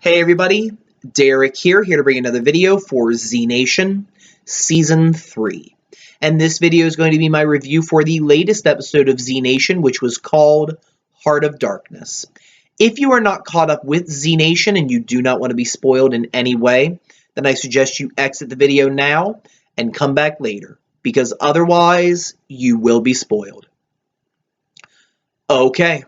Hey everybody, Derek here to bring another video for Z Nation Season 3. And this video is going to be my review for the latest episode of Z Nation, which was called Heart of Darkness. If you are not caught up with Z Nation and you do not want to be spoiled in any way, then I suggest you exit the video now and come back later, because otherwise you will be spoiled. Okay.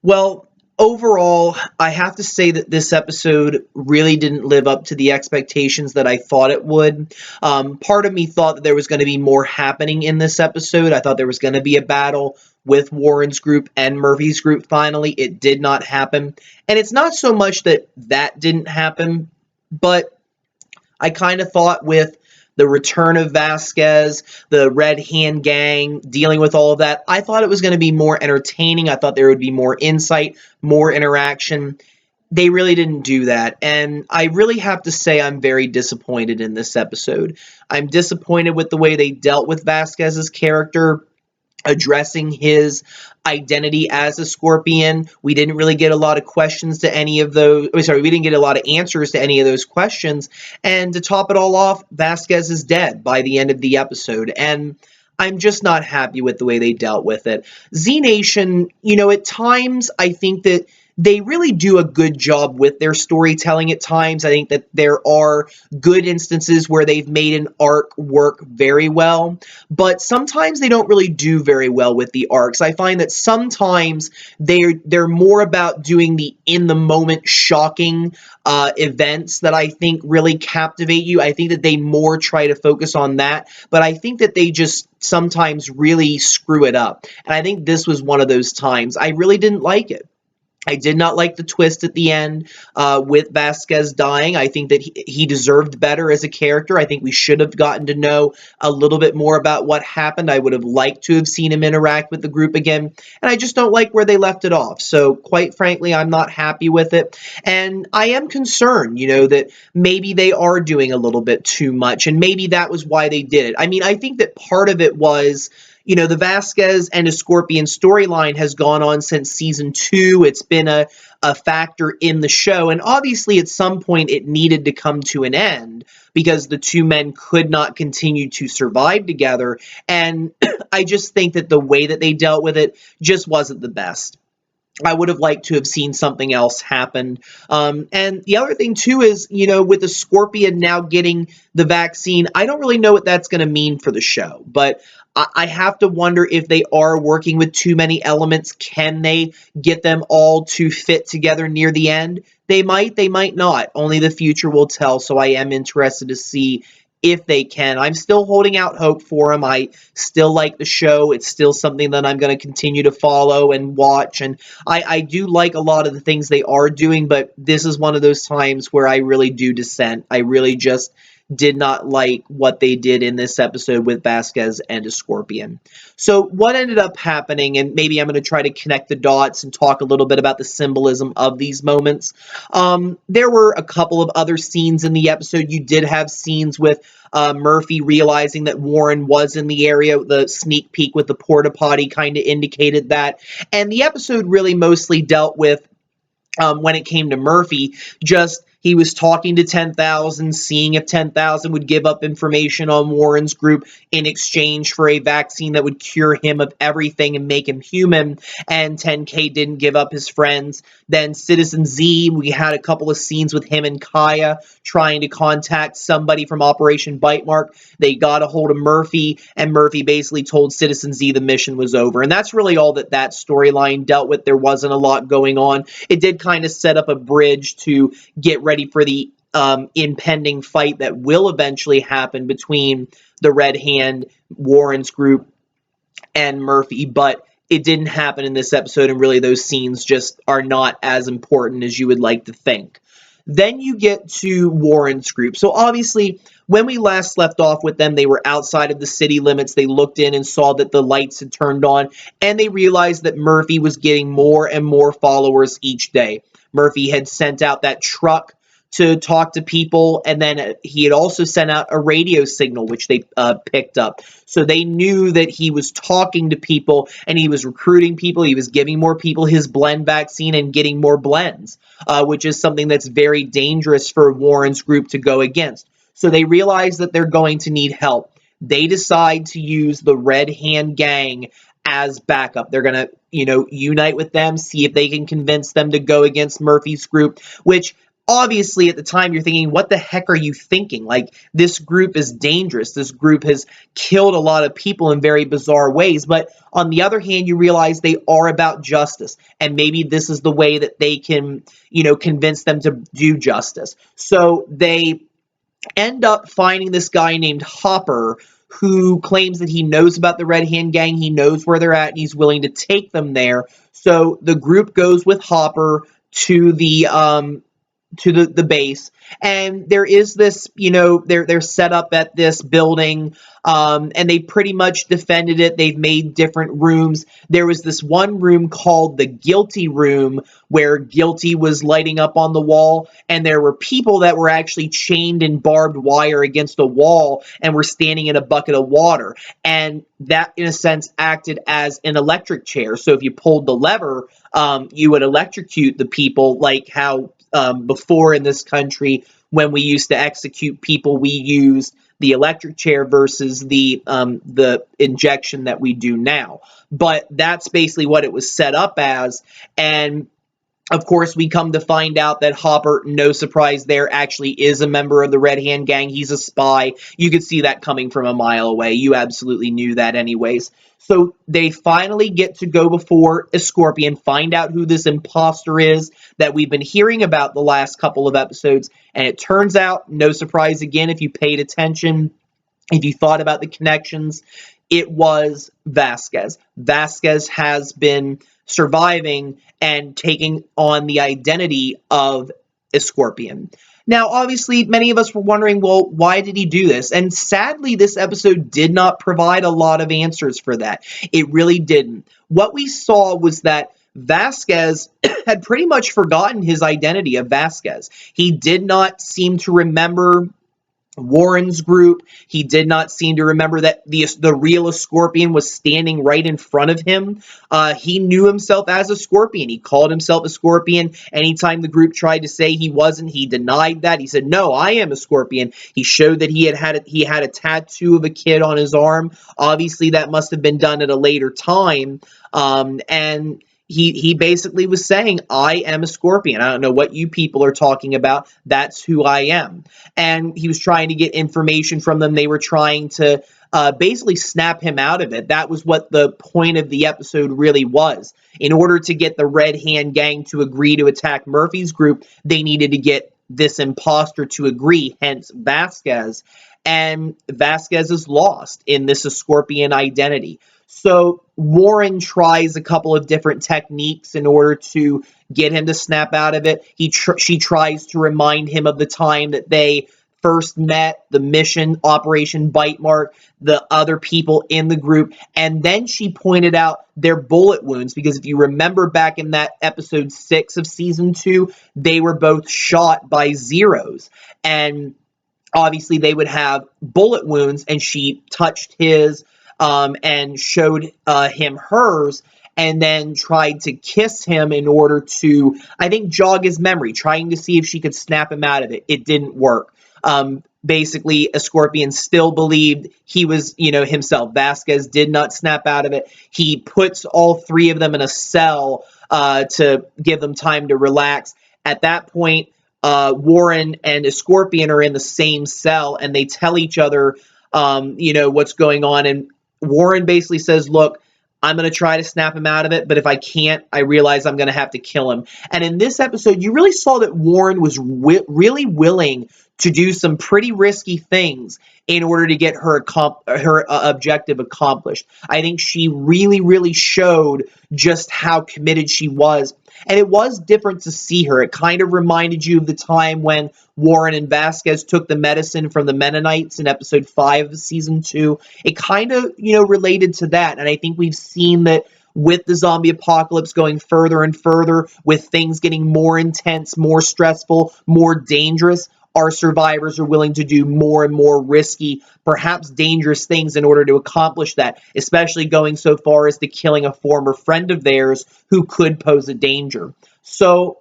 Well, overall, I have to say that this episode really didn't live up to the expectations that I thought it would. Part of me thought that there was going to be more happening in this episode. I thought there was going to be a battle with Warren's group and Murphy's group finally. It did not happen. And it's not so much that that didn't happen, but I kind of thought with the return of Vasquez, the Red Hand Gang, dealing with all of that, I thought it was going to be more entertaining. I thought there would be more insight, more interaction. They really didn't do that, and I really have to say I'm very disappointed in this episode. I'm disappointed with the way they dealt with Vasquez's character, addressing his identity as a Scorpion. We didn't really get a lot of questions to any of those. We didn't get a lot of answers to any of those questions. And to top it all off, Vasquez is dead by the end of the episode. And I'm just not happy with the way they dealt with it. Z Nation, at times I think that they really do a good job with their storytelling at times. I think that there are good instances where they've made an arc work very well, but sometimes they don't really do very well with the arcs. I find that sometimes they're more about doing the in-the-moment shocking events that I think really captivate you. I think that they more try to focus on that, but I think that they just sometimes really screw it up. And I think this was one of those times. I really didn't like it. I did not like the twist at the end with Vasquez dying. I think that he deserved better as a character. I think we should have gotten to know a little bit more about what happened. I would have liked to have seen him interact with the group again, and I just don't like where they left it off. So quite frankly, I'm not happy with it, and I am concerned, that maybe they are doing a little bit too much, and maybe that was why they did it. I mean, I think that part of it was, the Vasquez and a Scorpion storyline has gone on since season 2. It's been a factor in the show. And obviously, at some point, it needed to come to an end because the two men could not continue to survive together. And I just think that the way that they dealt with it just wasn't the best. I would have liked to have seen something else happen. And the other thing, too, is, with the Scorpion now getting the vaccine, I don't really know what that's going to mean for the show. But I have to wonder if they are working with too many elements. Can they get them all to fit together near the end? They might not. Only the future will tell. So I am interested to see if they can. I'm still holding out hope for them. I still like the show. It's still something that I'm going to continue to follow and watch. And I do like a lot of the things they are doing, but this is one of those times where I really do dissent. I really just did not like what they did in this episode with Vasquez and a Scorpion. So what ended up happening, and maybe I'm going to try to connect the dots and talk a little bit about the symbolism of these moments. There were a couple of other scenes in the episode. You did have scenes with Murphy realizing that Warren was in the area. The sneak peek with the porta potty kind of indicated that. And the episode really mostly dealt with, when it came to Murphy, just he was talking to 10,000, seeing if 10,000 would give up information on Warren's group in exchange for a vaccine that would cure him of everything and make him human, and 10K didn't give up his friends. Then Citizen Z, we had a couple of scenes with him and Kaya trying to contact somebody from Operation Bite Mark. They got a hold of Murphy, and Murphy basically told Citizen Z the mission was over. And that's really all that storyline dealt with. There wasn't a lot going on. It did kind of set up a bridge to get ready for the impending fight that will eventually happen between the Red Hand, Warren's group, and Murphy, but it didn't happen in this episode, and really those scenes just are not as important as you would like to think. Then you get to Warren's group. So obviously, when we last left off with them, they were outside of the city limits. They looked in and saw that the lights had turned on, and they realized that Murphy was getting more and more followers each day. Murphy had sent out that truck to talk to people, and then he had also sent out a radio signal, which they picked up. So they knew that he was talking to people, and he was recruiting people. He was giving more people his blend vaccine and getting more blends, which is something that's very dangerous for Warren's group to go against. So they realize that they're going to need help. They decide to use the Red Hand Gang as backup. They're going to, unite with them, see if they can convince them to go against Murphy's group, which obviously at the time you're thinking, what the heck are you thinking? Like, this group is dangerous. This group has killed a lot of people in very bizarre ways. But on the other hand, you realize they are about justice. And maybe this is the way that they can, convince them to do justice. So they end up finding this guy named Hopper, who claims that he knows about the Red Hand Gang, he knows where they're at, and he's willing to take them there. So the group goes with Hopper to the base, and there is this, they're set up at this building, and they pretty much defended it. They've made different rooms. There was this one room called the Guilty Room, where Guilty was lighting up on the wall, and there were people that were actually chained in barbed wire against a wall and were standing in a bucket of water, and that in a sense acted as an electric chair. So if you pulled the lever, you would electrocute the people, like how before in this country, when we used to execute people, we used the electric chair versus the injection that we do now. But that's basically what it was set up as. And of course, we come to find out that Hopper, no surprise there, actually is a member of the Red Hand Gang. He's a spy. You could see that coming from a mile away. You absolutely knew that anyways. So they finally get to go before a Scorpion, find out who this imposter is that we've been hearing about the last couple of episodes. And it turns out, no surprise again, if you paid attention, if you thought about the connections, it was Vasquez. Vasquez has been surviving and taking on the identity of a Scorpion. Now, obviously, many of us were wondering, well, why did he do this? And sadly, this episode did not provide a lot of answers for that. It really didn't. What we saw was that Vasquez had pretty much forgotten his identity of Vasquez. He did not seem to remember Warren's group. He did not seem to remember that the real Scorpion was standing right in front of him. He knew himself as a Scorpion. He called himself a Scorpion. Anytime the group tried to say he wasn't, he denied that. He said, "No, I am a Scorpion." He showed that he had a tattoo of a kid on his arm. Obviously, that must have been done at a later time. And he basically was saying, "I am a Scorpion. I don't know what you people are talking about. That's who I am." And he was trying to get information from them. They were trying to basically snap him out of it. That was what the point of the episode really was. In order to get the Red Hand Gang to agree to attack Murphy's group, they needed to get this imposter to agree, hence Vasquez. And Vasquez is lost in this Scorpion identity. So Warren tries a couple of different techniques in order to get him to snap out of it. She tries to remind him of the time that they first met, the mission, Operation Bite Mark, the other people in the group, and then she pointed out their bullet wounds, because if you remember back in that episode 6 of season 2, they were both shot by Zeros, and obviously they would have bullet wounds, and she touched his and showed him hers, and then tried to kiss him in order to, I think, jog his memory, trying to see if she could snap him out of it. It didn't work. Basically, a Scorpion still believed he was, himself. Vasquez did not snap out of it. He puts all three of them in a cell to give them time to relax. At that point, Warren and a Scorpion are in the same cell, and they tell each other, what's going on. And Warren basically says, "Look, I'm going to try to snap him out of it, but if I can't, I realize I'm going to have to kill him." And in this episode, you really saw that Warren was really willing to do some pretty risky things in order to get her objective accomplished. I think she really, really showed just how committed she was. And it was different to see her. It kind of reminded you of the time when Warren and Vasquez took the medicine from the Mennonites in episode 5 of season 2. It kind of, related to that. And I think we've seen that with the zombie apocalypse going further and further, with things getting more intense, more stressful, more dangerous, our survivors are willing to do more and more risky, perhaps dangerous things in order to accomplish that, especially going so far as to killing a former friend of theirs who could pose a danger. So,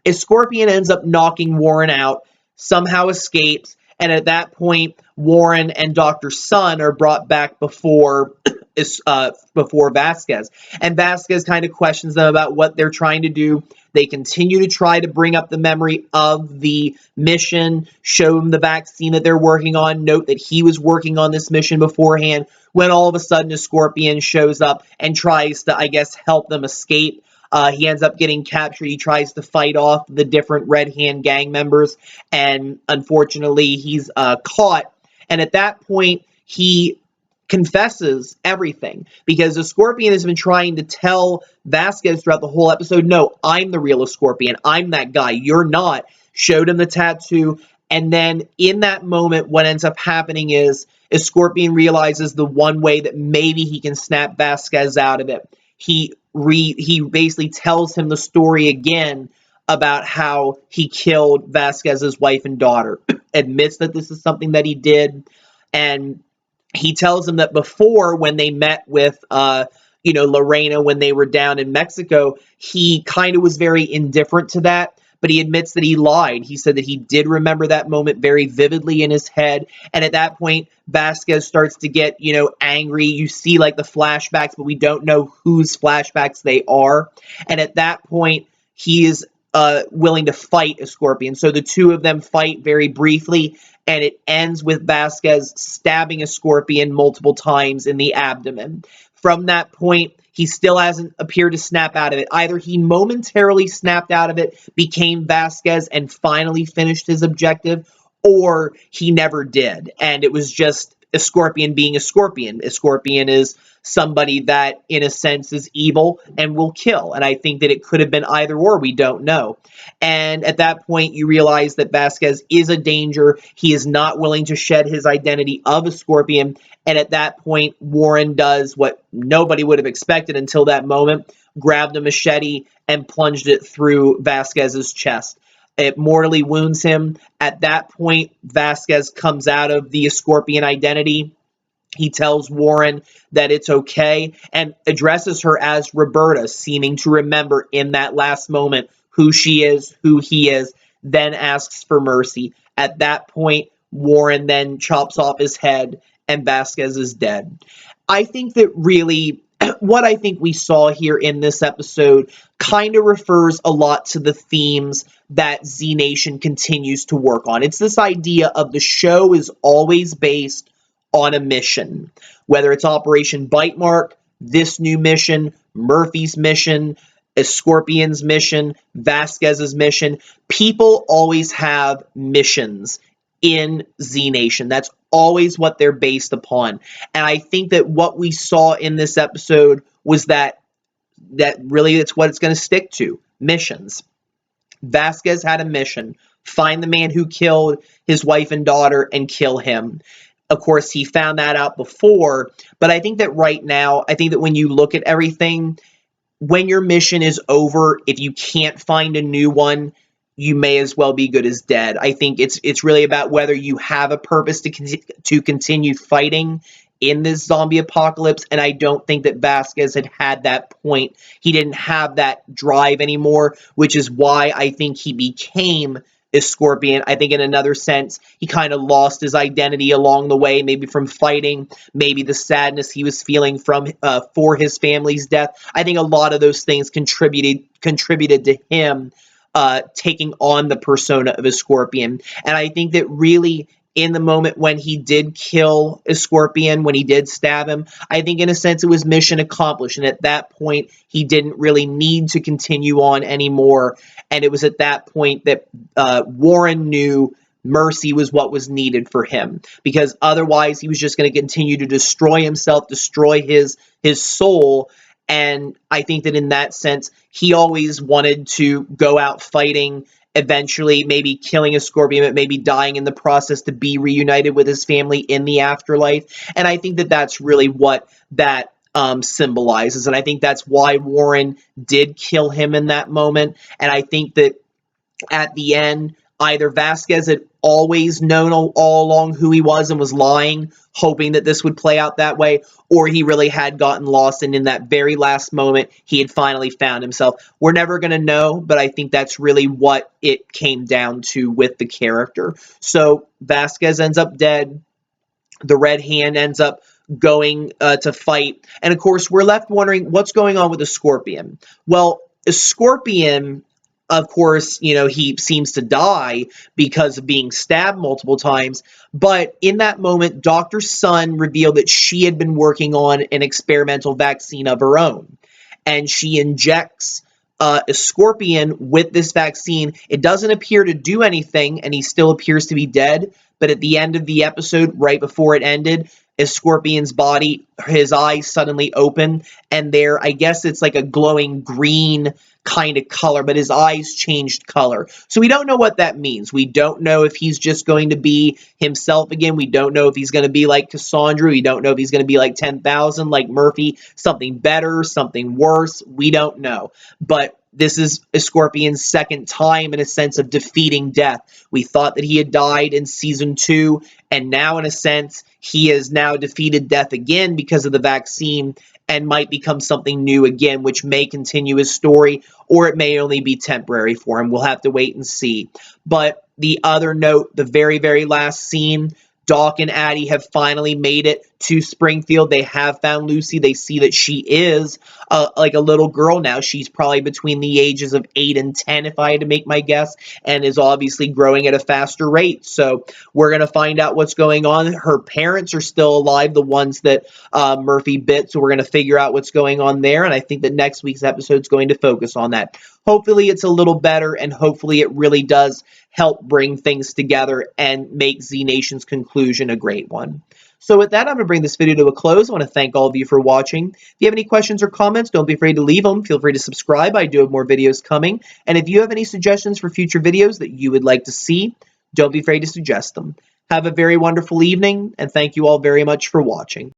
as Scorpion ends up knocking Warren out, somehow escapes, and at that point, Warren and Dr. Sun are brought back before Vasquez. And Vasquez kind of questions them about what they're trying to do. They continue to try to bring up the memory of the mission, show them the vaccine that they're working on, note that he was working on this mission beforehand, when all of a sudden a Scorpion shows up and tries to, I guess, help them escape. He ends up getting captured. He tries to fight off the different Red Hand gang members, and unfortunately, he's caught. And at that point, he confesses everything, because the Scorpion has been trying to tell Vasquez throughout the whole episode, no, I'm the real Scorpion. I'm that guy. You're not. Showed him the tattoo. And then in that moment, what ends up happening is Scorpion realizes the one way that maybe he can snap Vasquez out of it. He basically tells him the story again about how he killed Vasquez's wife and daughter, admits that this is something that he did, and he tells him that before, when they met with Lorena, when they were down in Mexico, he kind of was very indifferent to that. But he admits that he lied. He said that he did remember that moment very vividly in his head. And at that point, Vasquez starts to get, angry. You see like the flashbacks, but we don't know whose flashbacks they are. And at that point, he is willing to fight a Scorpion. So the two of them fight very briefly, and it ends with Vasquez stabbing a Scorpion multiple times in the abdomen. From that point, he still hasn't appeared to snap out of it. Either he momentarily snapped out of it, became Vasquez, and finally finished his objective, or he never did. And it was just a Scorpion being a Scorpion. A Scorpion is somebody that, in a sense, is evil and will kill. And I think that it could have been either or. We don't know. And at that point, you realize that Vasquez is a danger. He is not willing to shed his identity of a Scorpion. And at that point, Warren does what nobody would have expected until that moment, grabbed a machete and plunged it through Vasquez's chest. It mortally wounds him. At that point, Vasquez comes out of the Scorpion identity. He tells Warren that it's okay and addresses her as Roberta, seeming to remember in that last moment who she is, who he is, then asks for mercy. At that point, Warren then chops off his head and Vasquez is dead. I think that really what I think we saw here in this episode kind of refers a lot to the themes that Z Nation continues to work on. It's this idea of the show is always based on a mission, whether it's Operation Bite Mark, this new mission, Murphy's mission, a Scorpion's mission, Vasquez's mission. People always have missions in Z Nation. That's always what they're based upon. And I think that what we saw in this episode was that really it's what it's going to stick to. Missions. Vasquez had a mission. Find the man who killed his wife and daughter and kill him. Of course, he found that out before, but I think that right now, I think that when you look at everything, when your mission is over, if you can't find a new one, you may as well be good as dead. I think it's really about whether you have a purpose to continue fighting in this zombie apocalypse, and I don't think that Vasquez had that point. He didn't have that drive anymore, which is why I think he became a Scorpion. I think in another sense, he kind of lost his identity along the way, maybe from fighting, maybe the sadness he was feeling from for his family's death. I think a lot of those things contributed to him taking on the persona of a Scorpion. And I think that really in the moment when he did kill a Scorpion, when he did stab him, I think in a sense it was mission accomplished. And at that point, he didn't really need to continue on anymore. And it was at that point that Warren knew mercy was what was needed for him, because otherwise he was just going to continue to destroy himself, destroy his soul. And I think that in that sense, he always wanted to go out fighting, eventually maybe killing a Scorpion, but maybe dying in the process to be reunited with his family in the afterlife. And I think that that's really what that symbolizes. And I think that's why Warren did kill him in that moment. And I think that at the end, either Vasquez had always known all along who he was and was lying, hoping that this would play out that way, or he really had gotten lost, and in that very last moment, he had finally found himself. We're never going to know, but I think that's really what it came down to with the character. So Vasquez ends up dead. The Red Hand ends up going to fight. And of course, we're left wondering what's going on with the Scorpion. Well, a Scorpion, of course, he seems to die because of being stabbed multiple times. But in that moment, Dr. Sun revealed that she had been working on an experimental vaccine of her own. And she injects a Scorpion with this vaccine. It doesn't appear to do anything, and he still appears to be dead. But at the end of the episode, right before it ended, a Scorpion's body, his eyes suddenly open, and there, I guess it's like a glowing green kind of color, but his eyes changed color. So we don't know what that means. We don't know if he's just going to be himself again. We don't know if he's going to be like Cassandra. We don't know if he's going to be like 10,000, like Murphy, something better, something worse. We don't know. But this is a Scorpion's second time, in a sense, of defeating death. We thought that he had died in season 2, and now, in a sense, he has now defeated death again because of the vaccine, and might become something new again, which may continue his story, or it may only be temporary for him. We'll have to wait and see. But the other note, the very, very last scene, Doc and Addie have finally made it to Springfield. They have found Lucy. They see that she is like a little girl now. She's probably between the ages of 8 and 10, if I had to make my guess, and is obviously growing at a faster rate. So we're going to find out what's going on. Her parents are still alive, the ones that Murphy bit, so we're going to figure out what's going on there, and I think that next week's episode is going to focus on that. Hopefully it's a little better, and hopefully it really does help bring things together and make Z Nation's conclusion a great one. So with that, I'm going to bring this video to a close. I want to thank all of you for watching. If you have any questions or comments, don't be afraid to leave them. Feel free to subscribe. I do have more videos coming. And if you have any suggestions for future videos that you would like to see, don't be afraid to suggest them. Have a very wonderful evening, and thank you all very much for watching.